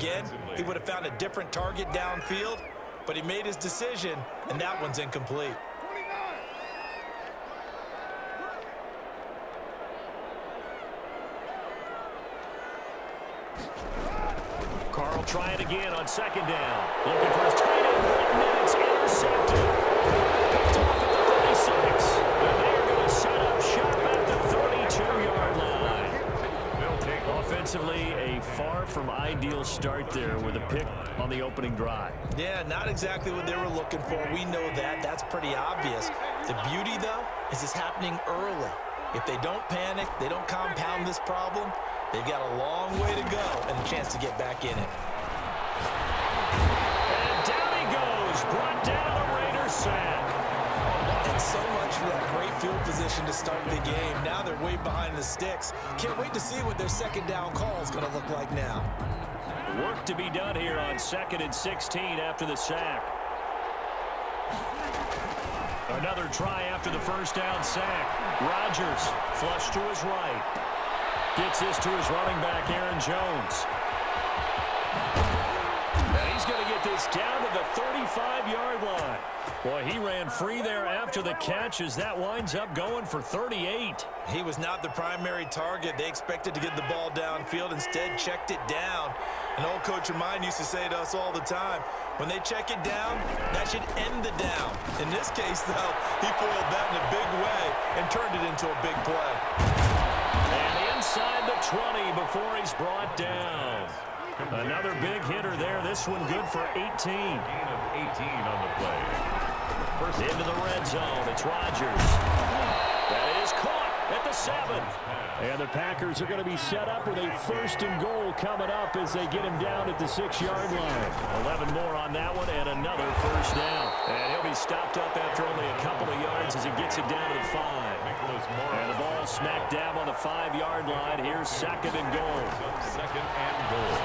again, he would have found a different target downfield, but he made his decision, and that one's incomplete. Carl trying again on second down. Looking for his tight end, and it's intercepted. Picked off at the 36. And they are going to set up shop at the 32-yard line. Offensively, a far from ideal start there with a pick on the opening drive. Yeah, not exactly what they were looking for. We know that. That's pretty obvious. The beauty, though, is it's happening early. If they don't panic, they don't compound this problem, they've got a long way to go and a chance to get back in it. And down he goes. Brought down the Raiders sack. And so much for that great field position to start the game. Now they're way behind the sticks. Can't wait to see what their second down call is going to look like now. Work to be done here on 2nd and 16 after the sack. Another try after the first down sack. Rodgers flush to his right. Gets this to his running back, Aaron Jones. And he's going to get this down to the 35-yard line. Boy, he ran free there after the catch as that winds up going for 38. He was not the primary target. They expected to get the ball downfield, instead checked it down. An old coach of mine used to say to us all the time, when they check it down, that should end the down. In this case, though, he foiled that in a big way and turned it into a big play. And inside the 20 before he's brought down. Another big hitter there. This one good for 18. Gain of 18 on the play. First into the red zone. It's Rodgers. That is caught at the 7. And the Packers are going to be set up with a 1st and goal coming up as they get him down at the 6-yard line. 11 more on that one and another first down. And he'll be stopped up after only a couple of yards as he gets it down to the 5. And the ball smacked down on the 5-yard line. Here's 2nd and goal. 2nd and goal.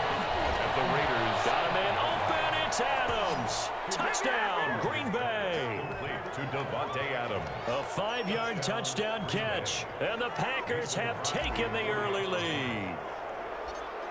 At the Raiders. Got a man open. It's Adams. Touchdown, Green Bay. To Devontae Adams. A 5-yard touchdown catch. And the Packers have taken the early lead.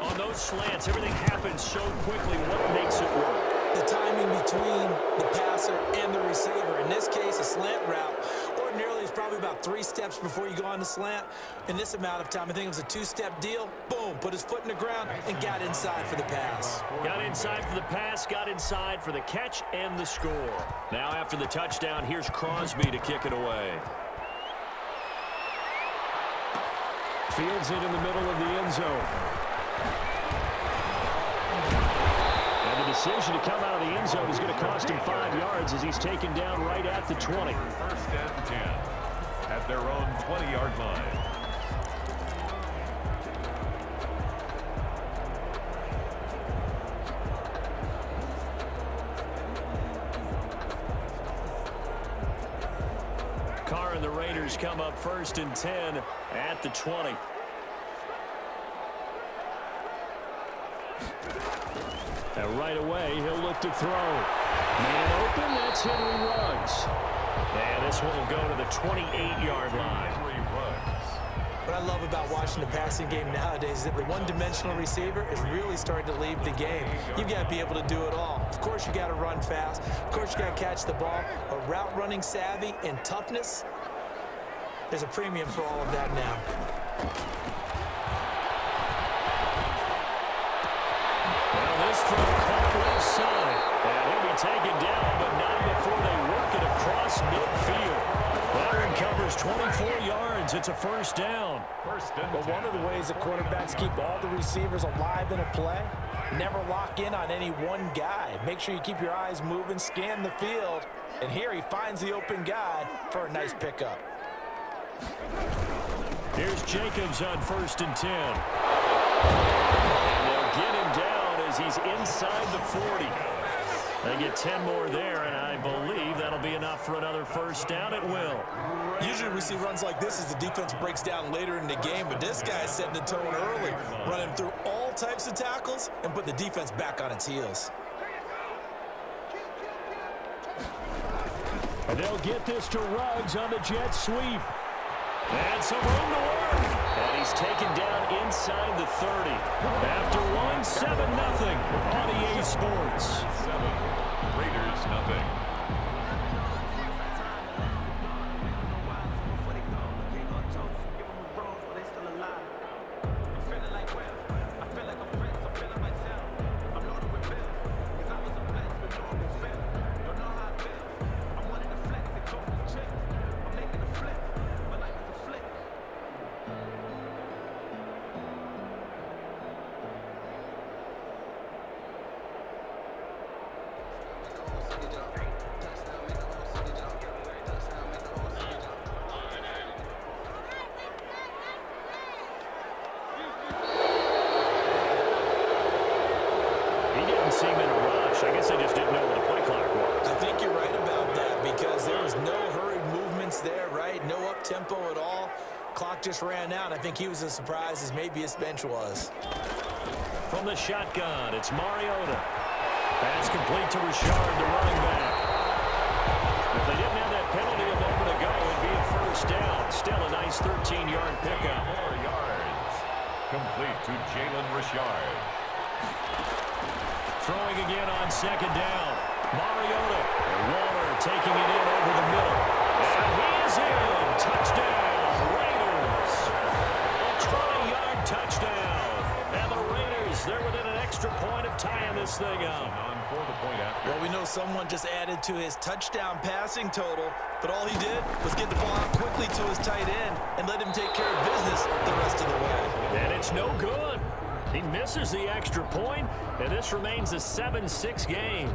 On those slants, everything happens so quickly. What makes it work? The timing between the passer and the receiver. In this case, a slant route ordinarily is probably about 3 steps before you go on the slant. In this amount of time, I think it was a 2-step deal. Boom, put his foot in the ground and got inside for the pass. Got inside for the pass, got inside for the catch and the score. Now after the touchdown, here's Crosby to kick it away. Fields it in the middle of the end zone. Decision to come out of the end zone is going to cost him 5 yards as he's taken down right at the 20. 1st and 10 at their own 20-yard line. Carr and the Raiders come up 1st and 10 at the 20. And right away, he'll look to throw. Man open, that's Henry Ruggs. And this one will go to the 28-yard line. What I love about watching the passing game nowadays is that the one-dimensional receiver is really starting to leave the game. You've got to be able to do it all. Of course, you got to run fast. Of course, you got to catch the ball. But route running savvy and toughness, there's a premium for all of that now. This throw caught left side. And he'll be taken down, but not before they work it across midfield. That one covers 24 yards. It's a 1st down. But one of the ways that quarterbacks keep all the receivers alive in a play, never lock in on any one guy. Make sure you keep your eyes moving, scan the field. And here he finds the open guy for a nice pickup. Here's Jacobs on 1st and 10. And they'll get him down as he's inside the 40. They get 10 more there, and I believe that'll be enough for another 1st down. It will. Usually we see runs like this as the defense breaks down later in the game, but this guy's setting the tone early, running through all types of tackles and put the defense back on its heels. And they'll get this to Ruggs on the jet sweep. And some room to work. And he's taken down inside the 30. After one, 7-0. didn't seem in a rush. I guess they just didn't know what the play clock was. I think you're right about that because there was no hurried movements there, right? No up-tempo at all. Clock just ran out. I think he was as surprised as maybe his bench was. From the shotgun, it's Mariota. Pass complete to Richard, the running back. If they didn't have that penalty a moment ago, it'd be a first down. Still a nice 13-yard pickup. 4 yards. Complete to Jalen Richard. Throwing again on second down. Mariota. Waller taking it in over the middle. And he is in. Touchdown, Raiders. A 20-yard touchdown. And the Raiders, they're within an extra point of tying this thing up. Well, we know someone just added to his touchdown passing total, but all he did was get the ball out quickly to his tight end and let him take care of business the rest of the way. And it's no good. He misses the extra point, and this remains a 7-6 game.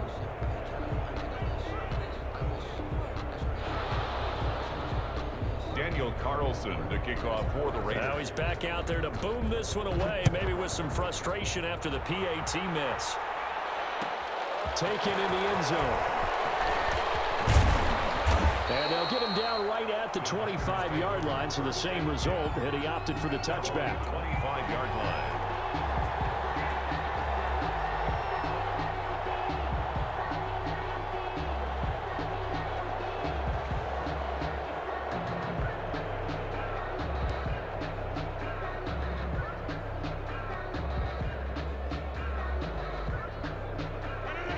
Daniel Carlson to kick off for the Raiders. Now he's back out there to boom this one away, maybe with some frustration after the PAT miss. Taken in the end zone. And they'll get him down right at the 25-yard line, so the same result, and he opted for the touchback. 25-yard line.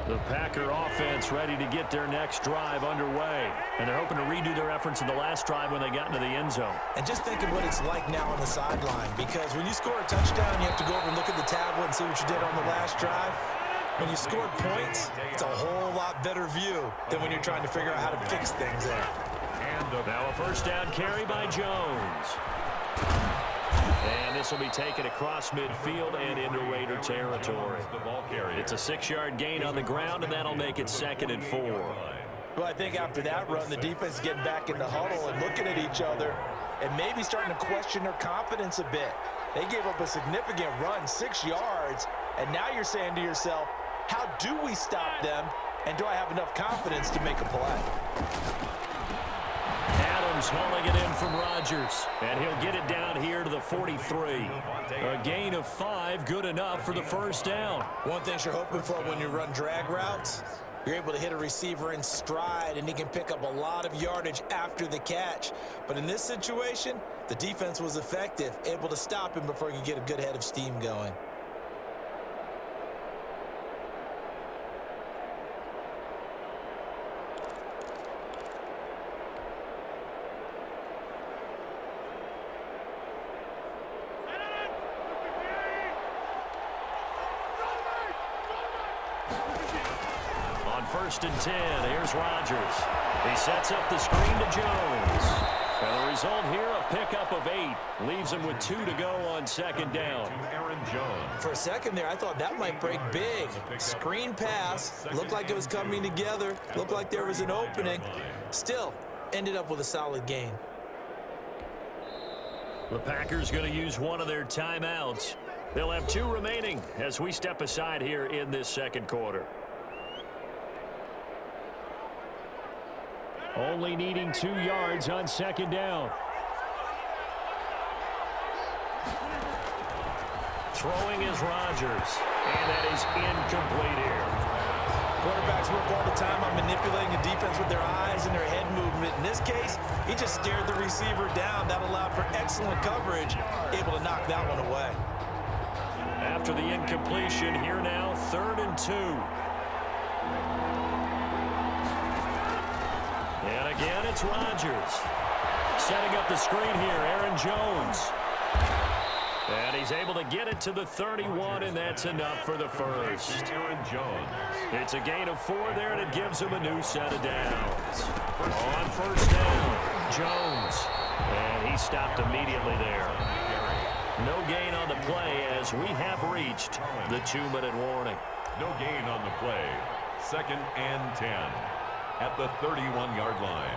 The Packer offense ready to get their next drive underway. And they're hoping to redo their efforts in the last drive when they got into the end zone. And just think of what it's like now on the sideline, because when you score a touchdown, you have to go over and look at the tablet and see what you did on the last drive. When you scored points, it's a whole lot better view than when you're trying to figure out how to fix things there. Now a first down carry by Jones. And this will be taken across midfield and into Raider territory. It's a 6-yard gain on the ground, and that'll make it 2nd and 4. Well, I think after that run, the defense is getting back in the huddle and looking at each other and maybe starting to question their confidence a bit. They gave up a significant run, 6 yards, and now you're saying to yourself, how do we stop them, and do I have enough confidence to make a play? Adams hauling it in from Rodgers, and he'll get it down here to the 43. A gain of 5, good enough for the first down. One thing you're hoping for when you run drag routes, you're able to hit a receiver in stride, and he can pick up a lot of yardage after the catch. But in this situation, the defense was effective, able to stop him before he could get a good head of steam going. First and 10. Here's Rodgers. He sets up the screen to Jones. And the result here, a pickup of 8. Leaves him with 2 to go on second down. Aaron Jones. For a second there, I thought that might break big. Screen pass. Looked like it was coming together. Looked like there was an opening. Still, ended up with a solid gain. The Packers going to use one of their timeouts. They'll have 2 remaining as we step aside here in this second quarter. Only needing 2 yards on second down. Throwing is Rodgers, and that is incomplete here. Quarterbacks work all the time on manipulating a defense with their eyes and their head movement. In this case, he just stared the receiver down. That allowed for excellent coverage, able to knock that one away. After the incompletion, here now, 3rd and 2. And again, it's Rodgers. Setting up the screen here, Aaron Jones. And he's able to get it to the 31, and that's enough for the first. Aaron Jones. It's a gain of 4 there, and it gives him a new set of downs. On first down, Jones. And he stopped immediately there. No gain on the play as we have reached the 2-minute warning. No gain on the play. 2nd and 10. At the 31-yard line.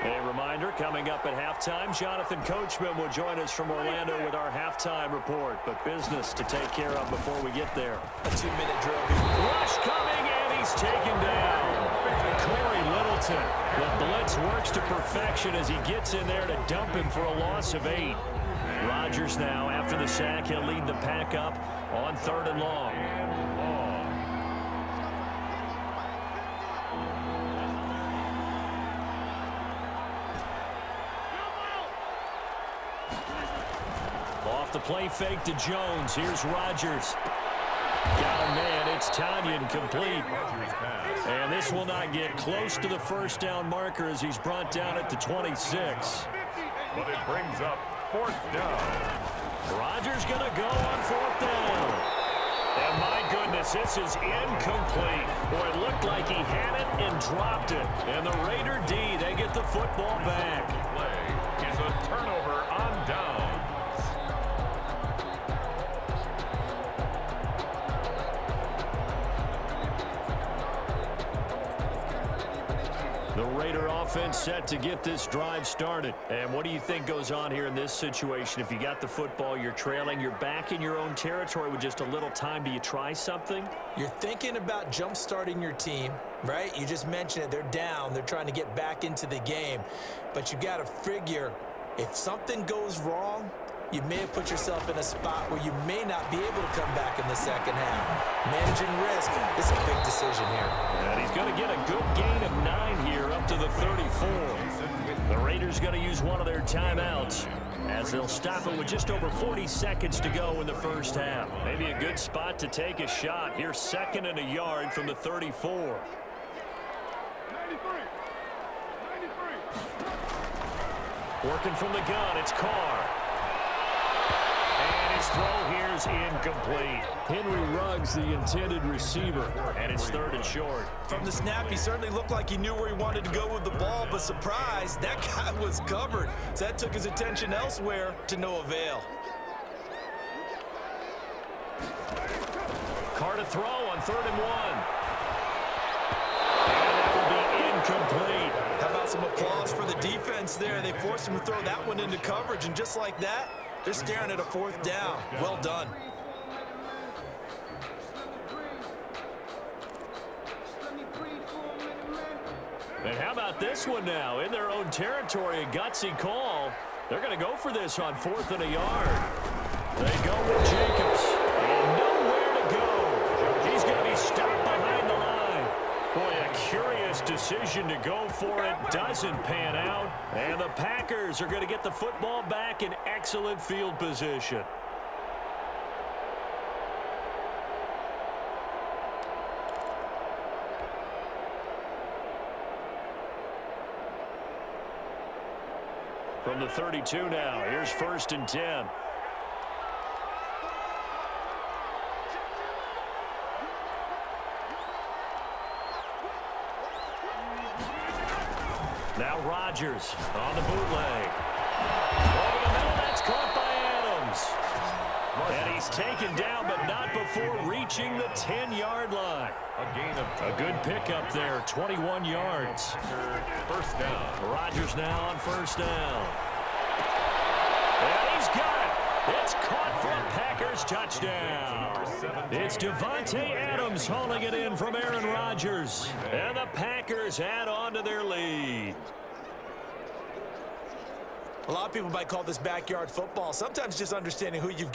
A reminder, coming up at halftime, Jonathan Coachman will join us from Orlando with our halftime report. But business to take care of before we get there. A 2-minute drill. Rush coming, and he's taken down. Corey Littleton. The blitz works to perfection as he gets in there to dump him for a loss of 8. Rodgers now, after the sack, he'll lead the pack up on 3rd and long. Off the play fake to Jones. Here's Rodgers. Got a man. It's Tanyan complete. And this will not get close to the first down marker as he's brought down at the 26. But it brings up 4th down. Rodgers going to go on 4th down. And my goodness, this is incomplete. Boy, it looked like he had it and dropped it. And the Raider D, they get the football back. Play is a turnover on downs. The Raider offense set to get this drive started. And what do you think goes on here in this situation? If you got the football, you're trailing, you're back in your own territory with just a little time. Do you try something? You're thinking about jump-starting your team, right? You just mentioned it. They're down. They're trying to get back into the game. But you got to figure, if something goes wrong, you may have put yourself in a spot where you may not be able to come back in the second half. Managing risk is a big decision here. And he's going to get a good gain of 9 here up to the 34. The Raiders going to use one of their timeouts as they'll stop it with just over 40 seconds to go in the first half. Maybe a good spot to take a shot. Here's 2nd and a yard from the 34. Working from the gun, it's Carr. And his throw here's incomplete. Henry Ruggs, the intended receiver, and it's 3rd and short. From the snap, he certainly looked like he knew where he wanted to go with the ball, but surprise, that guy was covered. So that took his attention elsewhere to no avail. Carr to throw on 3rd and 1. And that will be incomplete. How about some applause for the defense there? They forced him to throw that one into coverage, and just like that, they're staring at a 4th down. Well done. And how about this one now? In their own territory, a gutsy call. They're going to go for this on 4th and a yard. They go with Jacobs. And nowhere to go. He's going to be stopped behind the line. Boy, a curious decision to go for it. Doesn't pan out. And the Packers are going to get the football back in excellent field position. From the 32 now, here's 1st and 10. Now Rodgers on the bootleg. Over the middle, that's caught by Adams. And he's taken down, but not before reaching the 10-yard line. A gain of a good pickup there, 21 yards. 1st down. Rodgers now on 1st down. And he's got it. It's caught for a Packers touchdown. It's Devontae Adams hauling it in from Aaron Rodgers. And the Packers add on to their lead. A lot of people might call this backyard football. Sometimes just understanding who you've